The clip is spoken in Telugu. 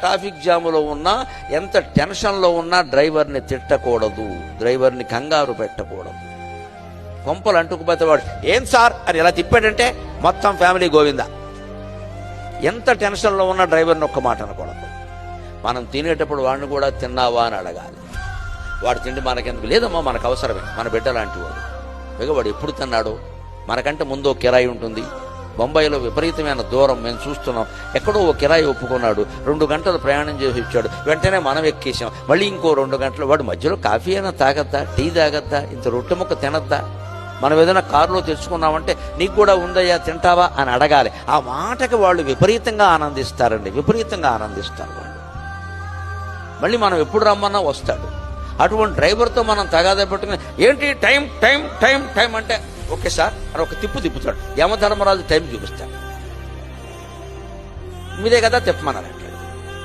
ట్రాఫిక్ జాములో ఉన్నా, ఎంత టెన్షన్లో ఉన్నా డ్రైవర్ని తిట్టకూడదు, డ్రైవర్ని కంగారు పెట్టకూడదు. కొంపలు అంటుకుపోతే వాడు ఏం సార్ అని ఇలా తిప్పాడంటే మొత్తం ఫ్యామిలీ గోవిందా. ఎంత టెన్షన్లో ఉన్న డ్రైవర్ని ఒక్క మాట అనకూడదు. మనం తినేటప్పుడు వాడిని కూడా తిన్నావా అని అడగాలి. వాడు తిండి మనకెందుకు, లేదమ్మా మనకు అవసరమే, మన బిడ్డ లాంటి వాడు. పైగా వాడు ఎప్పుడు తిన్నాడు, మనకంటే ముందు ఓ కిరాయి ఉంటుంది. బొంబాయిలో విపరీతమైన దూరం మేము చూస్తున్నాం. ఎక్కడో ఓ కిరాయి ఒప్పుకున్నాడు, 2 గంటలు ప్రయాణం చేసి వచ్చాడు. వెంటనే మనం ఎక్కేసాం. మళ్ళీ ఇంకో 2 గంటలు. వాడు మధ్యలో కాఫీ అయినా తాగద్దా, టీ తాగద్దా, ఇంత రొట్టె ముక్క తినద్దా? మనం ఏదైనా కారులో తెచ్చుకున్నామంటే నీకు కూడా ఉందయ్యా తింటావా అని అడగాలి. ఆ మాటకి వాళ్ళు విపరీతంగా ఆనందిస్తారండి, విపరీతంగా ఆనందిస్తారు వాళ్ళు. మళ్ళీ మనం ఎప్పుడు రమ్మన్నా వస్తాడు. అటువంటి డ్రైవర్తో మనం తగాదా పెట్టుకుని ఏంటి టైం టైం టైం టైం అంటే ఓకే సార్ అని ఒక తిప్పుతాడు. యమధర్మరాజు టైం చూపిస్తాడు. మీదే కదా తిప్పమన్నారు.